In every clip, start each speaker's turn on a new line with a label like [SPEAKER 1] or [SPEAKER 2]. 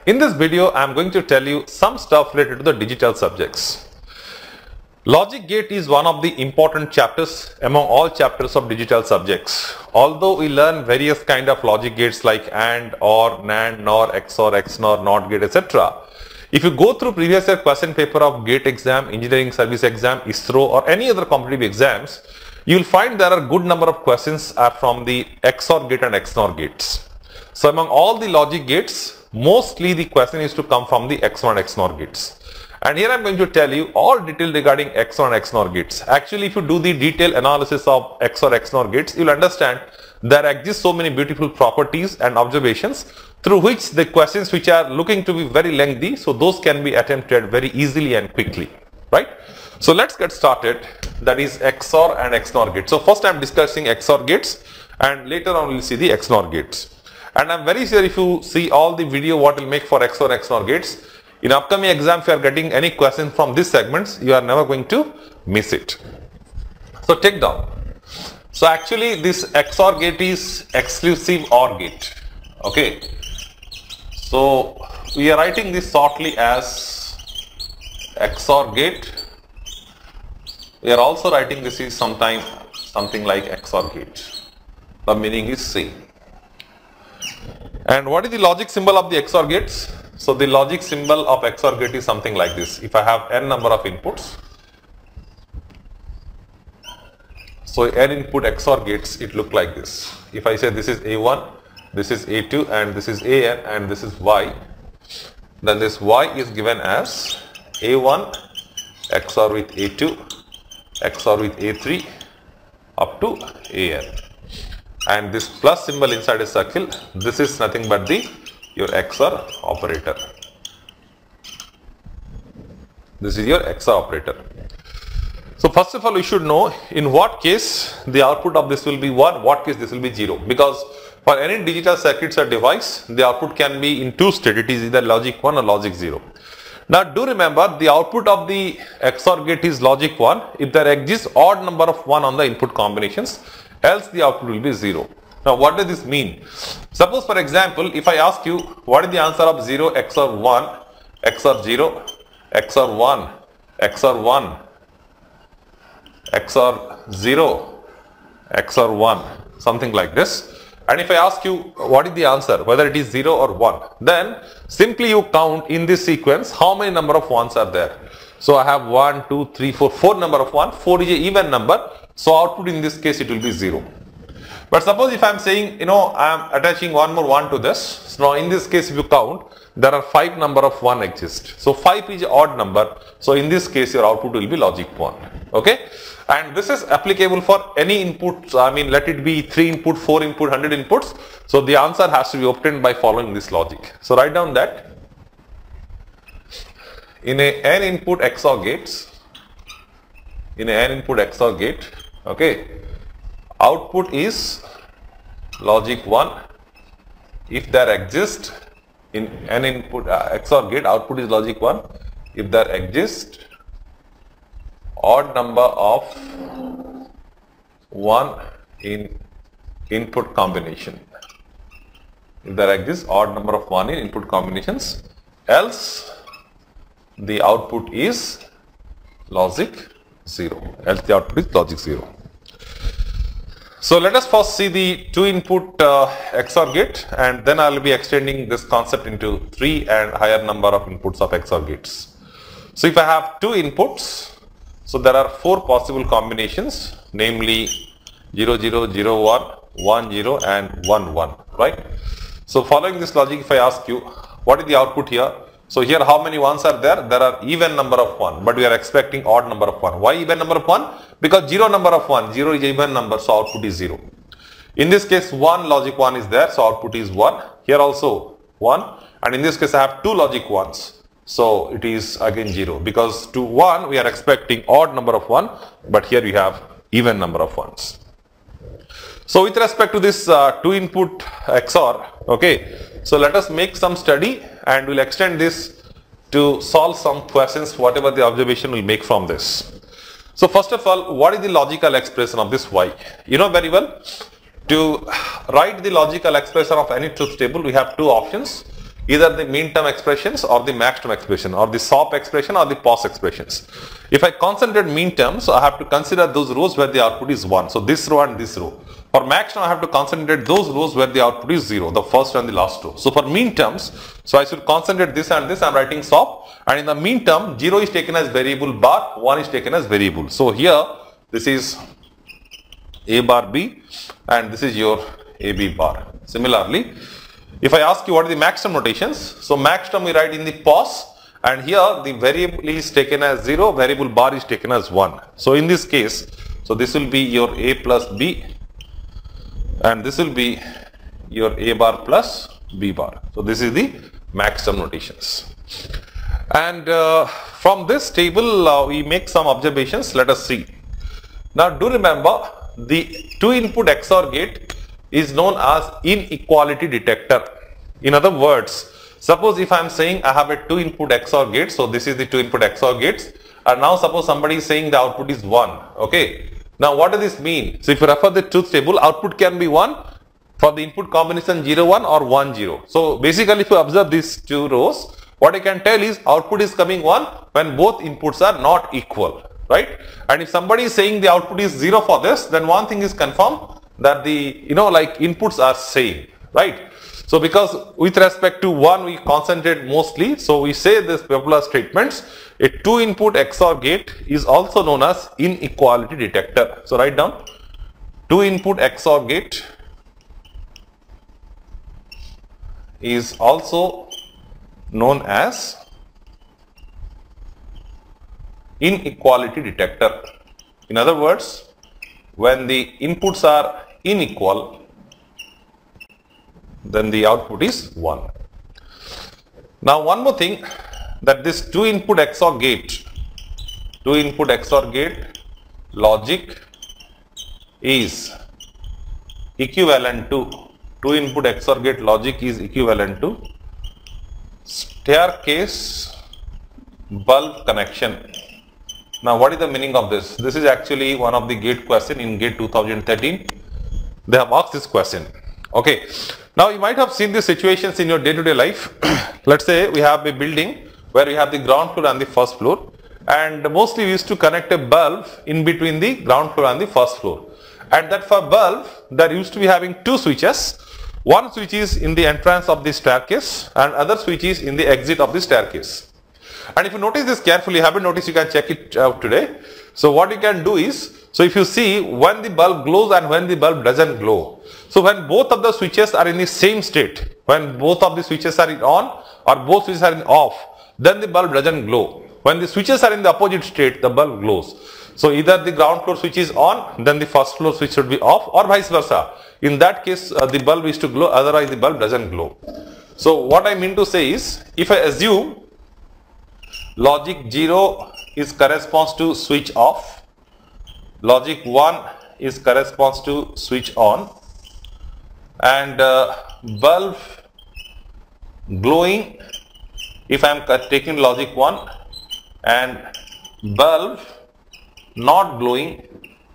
[SPEAKER 1] In this video, I am going to tell you some stuff related to the digital subjects. Logic gate is one of the important chapters among all chapters of digital subjects. Although we learn various kind of logic gates like AND, OR, NAND, NOR, XOR, XNOR, NOT gate, etc. If you go through previous year question paper of GATE exam, engineering service exam, ISRO or any other competitive exams, you will find there are good number of questions are from the XOR gate and XNOR gates. So among all the logic gates, mostly the question is to come from the XOR and XNOR gates. And here I am going to tell you all detail regarding XOR and XNOR gates. Actually, if you do the detailed analysis of XOR XNOR gates, you will understand there exist so many beautiful properties and observations through which the questions which are looking to be very lengthy, so those can be attempted very easily and quickly, right? So let's get started. That is XOR and XNOR gates. So first I am discussing XOR gates and later on we will see the XNOR gates. And I am very sure if you see all the video what will make for XOR XNOR gates, in upcoming exam if you are getting any question from these segments, you are never going to miss it. So take down. So actually this XOR gate is exclusive OR gate. Okay. So we are writing this shortly as XOR gate. We are also writing this is something like XOR gate. The meaning is same. And what is the logic symbol of the XOR gates? So the logic symbol of XOR gate is something like this. If I have n number of inputs, so n input XOR gates, it look like this. If I say this is A1, this is A2 and this is AN and this is Y, then this Y is given as A1 XOR with A2 XOR with A3 up to AN. And this plus symbol inside a circle, this is nothing but your XOR operator. This is your XOR operator. So first of all, you should know in what case the output of this will be 1, what case this will be 0. Because for any digital circuits or device, the output can be in two states. It is either logic 1 or logic 0. Now do remember the output of the XOR gate is logic 1 if there exists odd number of 1 on the input combinations, else the output will be 0. Now what does this mean? Suppose for example, if I ask you what is the answer of 0 XOR 1, XOR 0, XOR 1, XOR 1, XOR 0, XOR 1, something like this. And if I ask you what is the answer, whether it is 0 or 1, then simply you count in this sequence how many number of 1s are there. So I have 1, 2, 3, 4, 4 number of 1, 4 is an even number, so output in this case it will be 0. But suppose if I am saying, I am attaching one more 1 to this. So now in this case if you count, there are 5 number of 1 exist. So 5 is an odd number. So in this case your output will be logic 1. Okay. And this is applicable for any input. I mean, let it be 3 input, 4 input, 100 inputs. So the answer has to be obtained by following this logic. So write down that in a n input XOR gates, okay, output is logic 1 if there exists in n input XOR gate, output is logic 1 if there exists odd number of 1 in input combination. If there exists odd number of 1 in input combinations, else the output is logic 0. Else the output is logic 0. So let us first see the 2 input XOR gate and then I will be extending this concept into 3 and higher number of inputs of XOR gates. So if I have 2 inputs, so there are 4 possible combinations, namely 0, 0, 0, 1, 1, 0 and 1, 1, right? So following this logic, if I ask you, what is the output here? So here how many 1s are there? There are even number of 1, but we are expecting odd number of 1. Why even number of 1? Because 0 number of 1, 0 is even number, so output is 0. In this case 1 logic 1 is there, so output is 1. Here also 1, and in this case I have 2 logic 1s. So it is again 0 because to 1 we are expecting odd number of 1, but here we have even number of 1s. So with respect to this 2 input XOR, okay, so let us make some study and we'll extend this to solve some questions, whatever the observation will make from this. So first of all, what is the logical expression of this y? You know very well, to write the logical expression of any truth table, we have two options. either the mean term expressions or the max term expression or the SOP expression or the POS expressions. If I concentrate mean terms, so I have to consider those rows where the output is 1. So this row and this row. For max term, I have to concentrate those rows where the output is 0, the first and the last row. So for mean terms, so I should concentrate this and this. I am writing SOP, and in the mean term, 0 is taken as variable bar, 1 is taken as variable. So here this is A bar B and this is your AB bar. Similarly, if I ask you what are the max term notations, so max term we write in the POS, and here the variable is taken as 0, variable bar is taken as 1. So in this case, so this will be your A plus B and this will be your A bar plus B bar. So this is the max term notations. And from this table we make some observations. Let us see. Now do remember, the 2 input XOR gate is known as inequality detector. In other words, suppose if I am saying I have a 2 input XOR gate, so this is the 2 input XOR gates, and now suppose somebody is saying the output is 1. Okay. Now what does this mean? So if you refer the truth table, output can be 1 for the input combination 0 1 or 1 0. So basically if you observe these two rows, what I can tell is output is coming 1 when both inputs are not equal, right? And if somebody is saying the output is 0 for this, then one thing is confirmed, that the inputs are same, right? So because with respect to 1 we concentrate mostly, so we say this popular statements, a 2 input XOR gate is also known as inequality detector. So write down 2 input XOR gate is also known as inequality detector. In other words, when the inputs are unequal, then the output is 1. Now one more thing, that this 2 input XOR gate logic is equivalent to 2 input XOR gate logic is equivalent to staircase bulb connection. Now what is the meaning of this? This is actually one of the gate question in GATE 2013. They have asked this question. Okay. Now you might have seen these situations in your day-to-day life. Let's say we have a building where we have the ground floor and the first floor, and mostly we used to connect a bulb in between the ground floor and the first floor. And that for bulb, there used to be having 2 switches. One switch is in the entrance of the staircase and other switch is in the exit of the staircase. And if you notice this carefully, haven't noticed, you can check it out today. So what you can do is, so if you see when the bulb glows and when the bulb doesn't glow. So when both of the switches are in the same state, when both of the switches are in on or both switches are in off, then the bulb doesn't glow. When the switches are in the opposite state, the bulb glows. So either the ground floor switch is on, then the first floor switch should be off, or vice versa. In that case, the bulb is to glow, otherwise the bulb doesn't glow. So what I mean to say is, if I assume logic 0 is corresponds to switch off, logic 1 is corresponds to switch on, and bulb glowing if I am taking logic 1, and bulb not glowing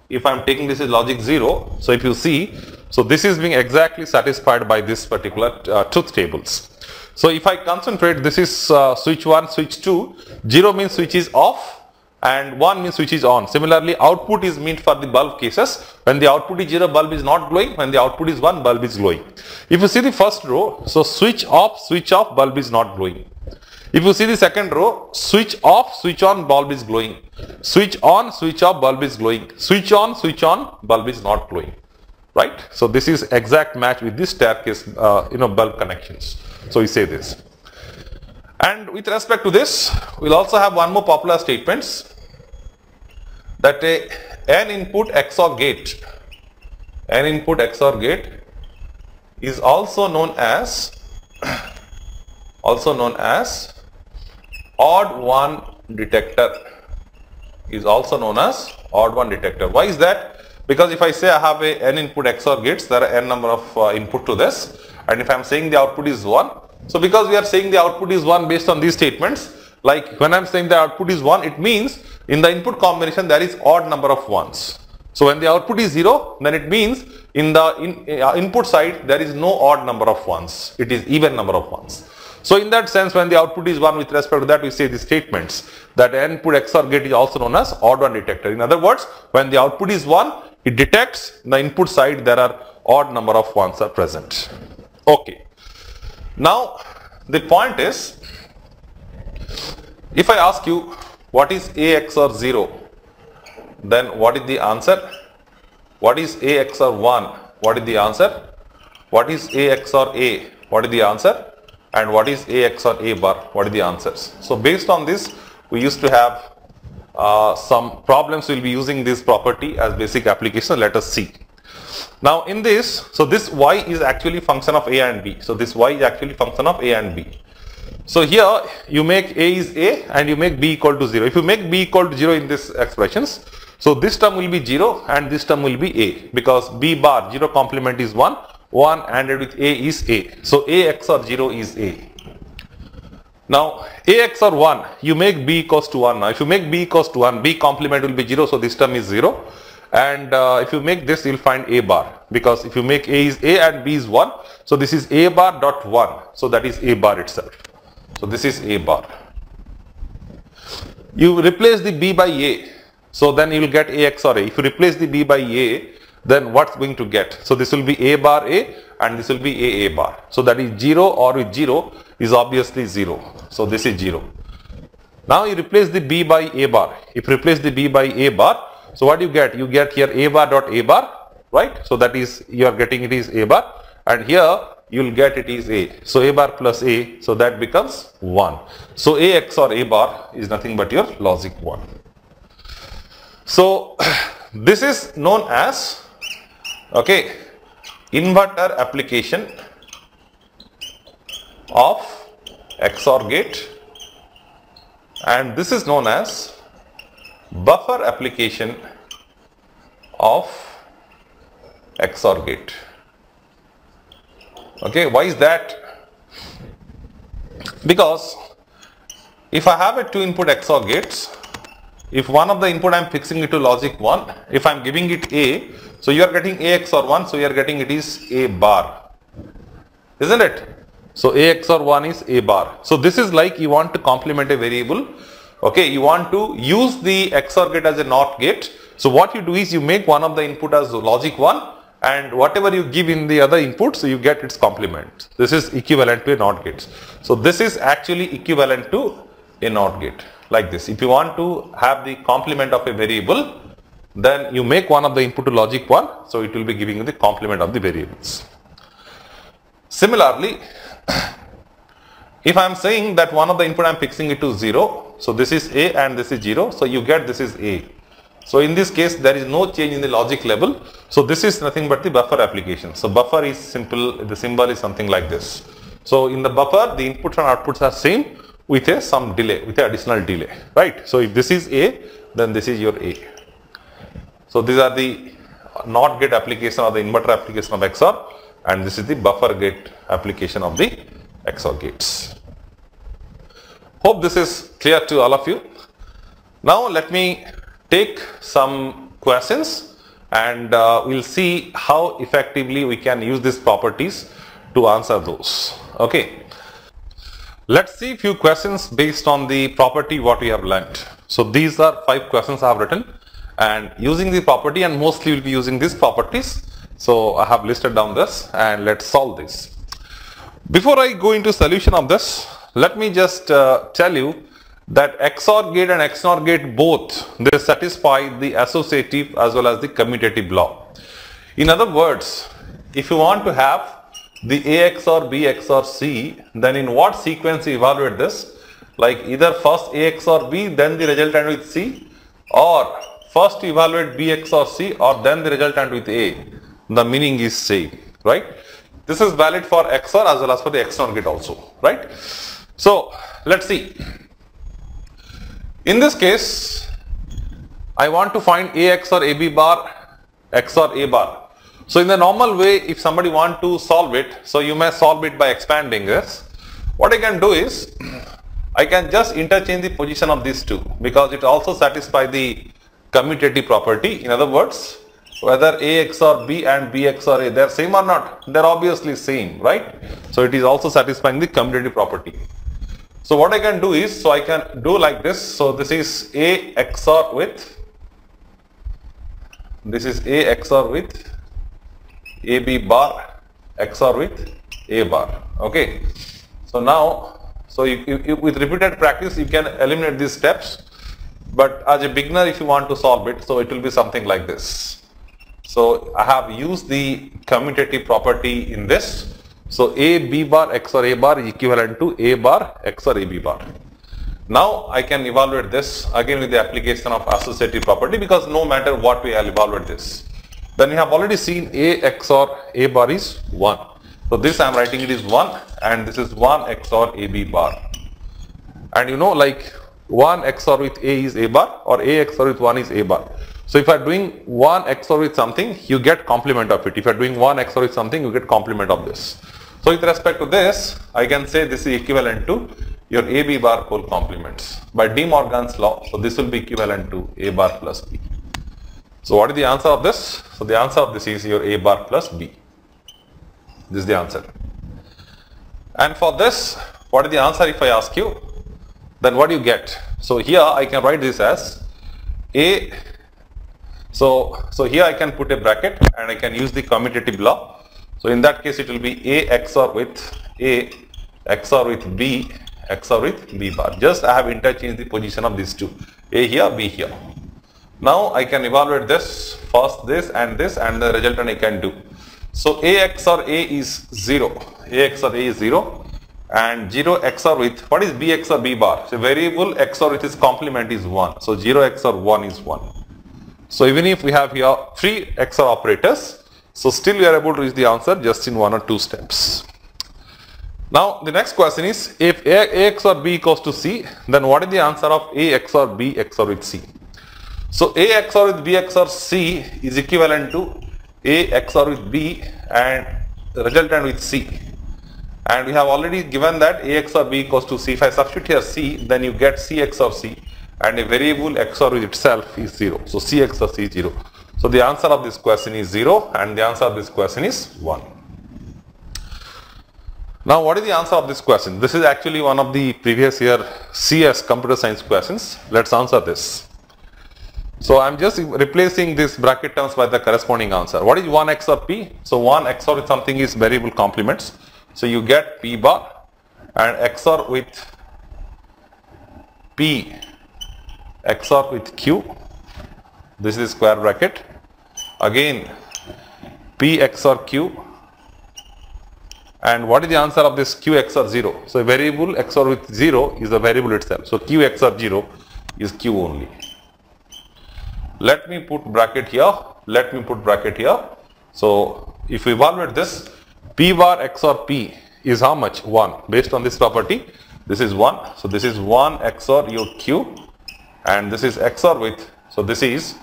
[SPEAKER 1] if I am taking this is logic 0. So if you see, so this is being exactly satisfied by this particular truth tables. So if I concentrate, this is switch 1, switch 2, 0 means switch is off and 1 means switch is on. Similarly, output is meant for the bulb cases. When the output is 0, bulb is not glowing. When the output is 1, bulb is glowing. If you see the first row, so switch off, bulb is not glowing. If you see the second row, switch off, switch on, bulb is glowing. Switch on, switch off, bulb is glowing. Switch on, bulb is not glowing. Right? So this is exact match with this staircase, bulb connections. So we say this. And with respect to this, we'll also have one more popular statements, that an input XOR gate is also known as odd one detector. Why is that? Because if I say I have a n input XOR gates, there are n number of input to this, and if I am saying the output is 1, so because we are saying the output is 1 based on these statements, like when I am saying the output is 1, it means in the input combination there is odd number of 1s. So when the output is 0, then it means in the input side there is no odd number of 1s, it is even number of 1s. So in that sense, when the output is 1, with respect to that we say the statements that input XOR gate is also known as odd one detector. In other words, when the output is 1, it detects the input side there are odd number of 1s are present. Okay. Now the point is, if I ask you what is A XOR 0, then what is the answer? What is A XOR 1? What is the answer? What is A XOR A? What is the answer? And what is A XOR A bar? What are the answers? So based on this, we used to have some problems. We'll be using this property as basic application. Let us see. Now in this, so this y is actually function of A and B. So this y is actually function of A and B. So here you make A is A and you make B equal to 0. If you make B equal to 0 in this expressions, so this term will be 0 and this term will be A, because B bar 0 complement is 1. 1 ANDed with A is A. So A XOR 0 is A. Now A XOR 1, you make B equals to 1. Now if you make B equals to 1, B complement will be 0, so this term is 0. And if you make this, you will find A bar, because if you make A is A and B is 1, so this is A bar dot 1. So that is A bar itself. So this is A bar. You replace the B by A, so then you will get A XOR A. If you replace the B by A, then what's going to get? So this will be A bar A and this will be A bar. So that is 0 or with 0 is obviously 0. So this is 0. Now you replace the B by A bar. If you replace the B by A bar, so what do you get? You get here A bar dot A bar, right? So that is, you are getting it is A bar, and here you will get it is A. So A bar plus A, so that becomes 1. So A XOR A bar is nothing but your logic 1. So this is known as, okay, inverter application of XOR gate, and this is known as buffer application of XOR gate. Okay, why is that? Because if I have a 2 input XOR gates, if one of the input I am fixing it to logic 1, if I am giving it A, so you are getting A XOR 1, so you are getting it is A bar, isn't it? So A XOR 1 is A bar. So this is like you want to complement a variable. Okay, you want to use the XOR gate as a NOT gate. So what you do is you make one of the input as logic 1, and whatever you give in the other input, so you get its complement. This is equivalent to a NOT gate. So this is actually equivalent to a NOT gate, like this. If you want to have the complement of a variable, then you make one of the input to logic 1, so it will be giving you the complement of the variables. Similarly, if I am saying that one of the input I am fixing it to 0, so this is A and this is 0, so you get this is A. So in this case there is no change in the logic level, so this is nothing but the buffer application. So buffer is simple, the symbol is something like this. So in the buffer the inputs and outputs are same with a some delay, with an additional delay, right? So if this is A, then this is your A. So these are the NOT gate application or the inverter application of XOR, and this is the buffer gate application of the XOR gates. Hope this is clear to all of you. Now let me take some questions, and we'll see how effectively we can use these properties to answer those. Okay. Let's see a few questions based on the property what we have learnt. So these are 5 questions I have written, and using the property, and mostly we'll be using these properties. So I have listed down this, and let's solve this. Before I go into solution of this, let me just tell you that XOR gate and XNOR gate both, they satisfy the associative as well as the commutative law. In other words, if you want to have the A XOR B XOR C, then in what sequence you evaluate this? Like either first A XOR B, then the resultant with C, or first you evaluate B XOR C, or then the resultant with A. The meaning is same, right? This is valid for XOR as well as for the XNOR gate also, right? So let's see. In this case, I want to find A XOR AB bar XOR A bar. So in the normal way, if somebody want to solve it, so you may solve it by expanding this. What I can do is, I can just interchange the position of these two, because it also satisfies the commutative property. In other words, whether A XOR B and B XOR A, they're same or not? They're obviously same, right? So it is also satisfying the commutative property. So what I can do is, so I can do like this. So this is A XOR with, this is A XOR with AB bar XOR with A bar. Okay. So now, so with repeated practice, you can eliminate these steps. But as a beginner, if you want to solve it, so it will be something like this. So I have used the commutative property in this. So A B bar XOR A bar is equivalent to A bar XOR AB bar. Now I can evaluate this again with the application of associative property, because no matter what way I'll evaluate this. Then we have already seen A XOR A bar is 1. So this I am writing it is 1 and this is 1 XOR AB bar. And you know, like 1 XOR with A is A bar or A XOR with 1 is A bar. So if you are doing 1 XOR with something, you get complement of it. If you are doing 1 XOR with something, you get complement of this. So with respect to this, I can say this is equivalent to your AB bar pole complements by De Morgan's law. So this will be equivalent to A bar plus B. So what is the answer of this? So the answer of this is your A bar plus B. This is the answer. And for this, what is the answer if I ask you? Then what do you get? So here I can write this as A. So here I can put a bracket and I can use the commutative law. So in that case it will be A XOR with A XOR with B XOR with B bar. Just I have interchanged the position of these two. A here, B here. Now I can evaluate this, first this and the resultant I can do. So A XOR A is 0. A XOR A is 0 and 0 XOR with, what is B XOR B bar? So variable XOR with its complement is 1. So 0 XOR 1 is 1. So even if we have here 3 XOR operators, so still we are able to reach the answer just in 1 or 2 steps. Now the next question is, if A XOR B equals to C, then what is the answer of A XOR B XOR with C? So A XOR with B XOR C is equivalent to A XOR with B and resultant with C. And we have already given that A XOR B equals to C. If I substitute here C, then you get C XOR C and a variable XOR with itself is 0. So C XOR C is 0. So the answer of this question is 0 and the answer of this question is 1. Now what is the answer of this question? This is actually one of the previous year CS computer science questions. Let's answer this. So I am just replacing this bracket terms by the corresponding answer. What is 1 XOR P? So 1 XOR with something is variable complements. So you get P bar and XOR with P XOR with Q. This is square bracket. Again P XOR Q. And what is the answer of this Q XOR 0? So a variable XOR with 0 is the variable itself. So Q XOR 0 is Q only. Let me put bracket here. Let me put bracket here. So if we evaluate this, P bar XOR P is how much? 1. Based on this property, this is 1. So this is 1 XOR your Q and this is XOR with, so this is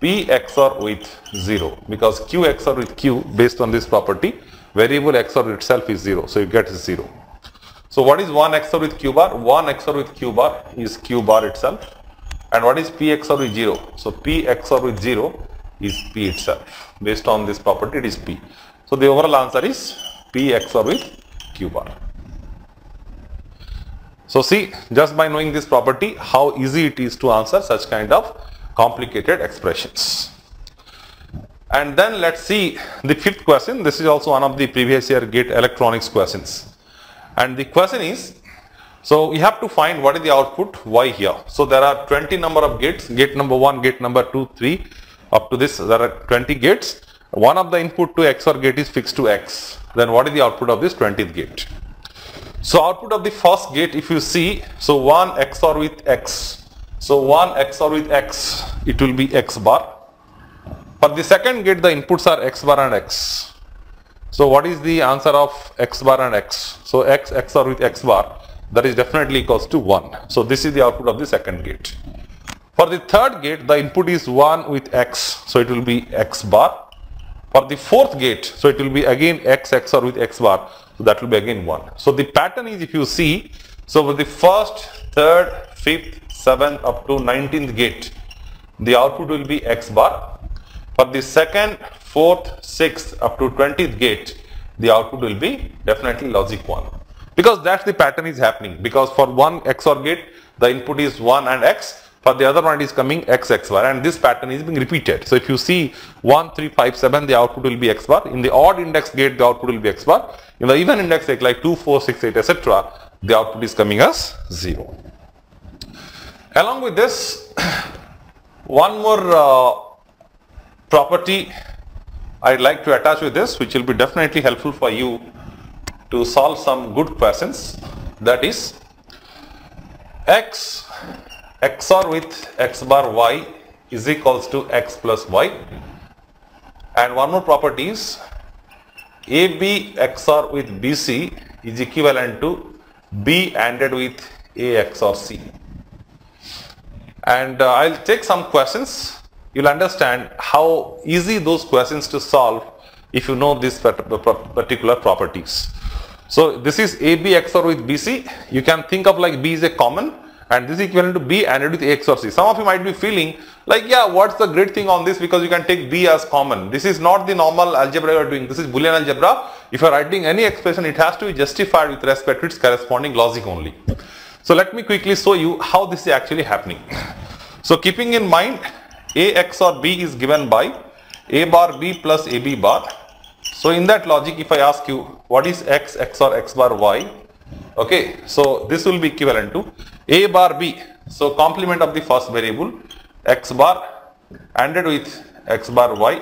[SPEAKER 1] P XOR with 0, because Q XOR with Q based on this property, variable XOR itself is 0. So you get 0. So what is 1 XOR with Q bar? 1 XOR with Q bar is Q bar itself. And what is P XOR with 0? So P XOR with 0 is P itself. Based on this property, it is P. So the overall answer is P XOR with Q bar. So see, just by knowing this property, how easy it is to answer such kind of complicated expressions. And then let's see the fifth question. This is also one of the previous year GATE electronics questions. And the question is, so we have to find what is the output Y here. So there are 20 number of gates, gate number 1, gate number 2, 3, up to this there are 20 gates. One of the input to XOR gate is fixed to X. Then what is the output of this 20th gate? So output of the first gate, if you see, so 1 XOR with X. So 1 XOR with X, it will be X bar. For the second gate, the inputs are X bar and X. So what is the answer of X bar and X? So X XOR with X bar, that is definitely equals to 1. So this is the output of the second gate. For the third gate, the input is 1 with X. So it will be X bar. For the fourth gate, so it will be again X XOR with X bar. So that will be again 1. So the pattern is, if you see, so for the first, third, fifth, 7th up to 19th gate, the output will be X bar. For the second, fourth, sixth up to 20th gate, the output will be definitely logic 1. Because that's the pattern is happening. Because for one XOR gate, the input is 1 and X. For the other one, it is coming X, X bar, and this pattern is being repeated. So if you see 1, 3, 5, 7, the output will be X bar. In the odd index gate, the output will be X bar. In the even index gate like 2, 4, 6, 8, etc., the output is coming as 0. Along with this, one more property I'd like to attach with this, which will be definitely helpful for you to solve some good questions. That is, X XOR with X bar Y is equals to X plus Y. And one more property is AB XOR with BC is equivalent to B ANDed with A XOR C. And I'll take some questions. You'll understand how easy those questions to solve if you know these particular properties. So this is AB XOR with BC. You can think of like B is a common, and this is equivalent to B ANDed with A XOR C. Some of you might be feeling like, yeah, what's the great thing on this, because you can take B as common. This is not the normal algebra you are doing. This is Boolean algebra. If you are writing any expression, it has to be justified with respect to its corresponding logic only. So let me quickly show you how this is actually happening. So keeping in mind, A XOR B is given by A bar B plus AB bar. So in that logic, if I ask you what is X XOR X bar Y, okay, so this will be equivalent to A bar B. So complement of the first variable, X bar ANDed with X bar Y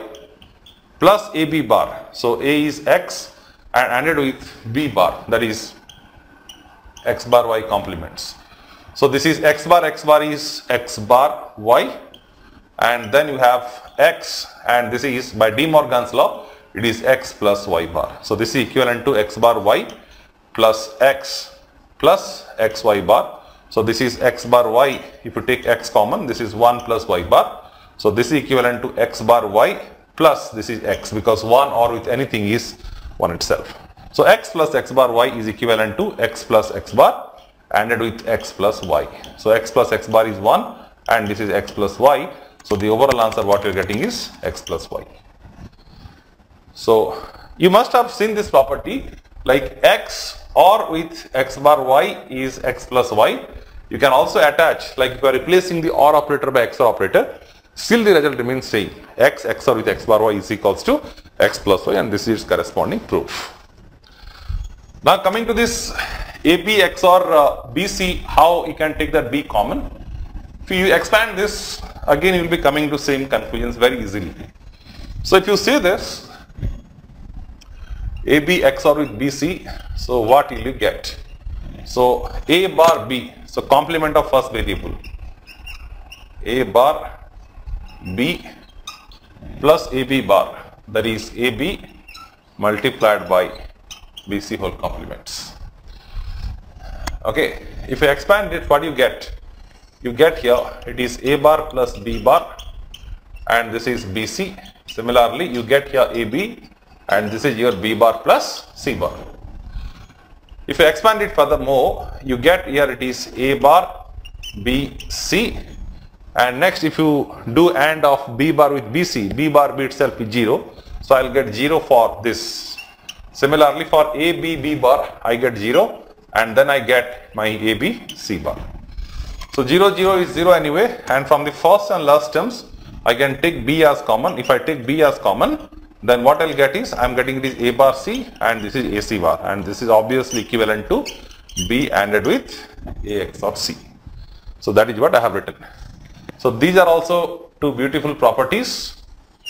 [SPEAKER 1] plus AB bar. So A is X and ANDed with B bar, that is X bar Y complements. So this is X bar is X bar Y, and then you have X, and this is by De Morgan's law, it is X plus Y bar. So this is equivalent to X bar Y plus XY bar. So this is X bar Y. If you take X common, this is 1 plus Y bar. So this is equivalent to X bar Y plus this is X, because 1 or with anything is 1 itself. So X plus X bar Y is equivalent to X plus X bar ANDed with X plus Y. So X plus X bar is 1 and this is X plus Y. So the overall answer what you are getting is X plus Y. So you must have seen this property, like X or with X bar Y is X plus Y. You can also attach, like if you are replacing the OR operator by XOR operator, still the result remains same. X XOR with X bar Y is equals to X plus Y, and this is corresponding proof. Now coming to this AB XOR BC, how you can take that B common. If you expand this, again you will be coming to same conclusions very easily. So if you say this, AB XOR with BC, so what will you get? So A bar B, so complement of first variable, A bar B plus AB bar, that is AB multiplied by BC whole complements. Okay, if you expand it, what you get? You get here, it is A bar plus B bar, and this is BC. Similarly, you get here AB, and this is your B bar plus C bar. If you expand it furthermore, you get here it is A bar B C, and next if you do AND of B bar with BC, B bar B itself is 0, so I will get 0 for this. Similarly for AB B bar, I get 0, and then I get my AB C bar. So 0 0 is 0 anyway, and from the first and last terms I can take B as common. If I take B as common, then what I'll get is, I'm getting this A bar C and this is AC bar, and this is obviously equivalent to B ANDed with A XOR C. So that is what I have written. So these are also two beautiful properties,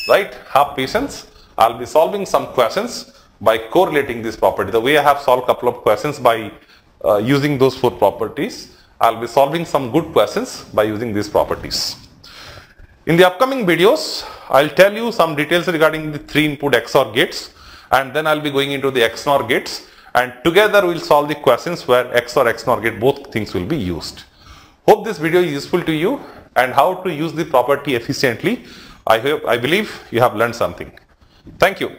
[SPEAKER 1] right? Have patience. I'll be solving some questions by correlating this property. The way I have solved a couple of questions by using those 4 properties, I'll be solving some good questions by using these properties. In the upcoming videos, I'll tell you some details regarding the 3 input XOR gates, and then I'll be going into the XNOR gates, and together we'll solve the questions where XOR XNOR gate, both things will be used. Hope this video is useful to you, and how to use the property efficiently. I believe you have learned something. Thank you.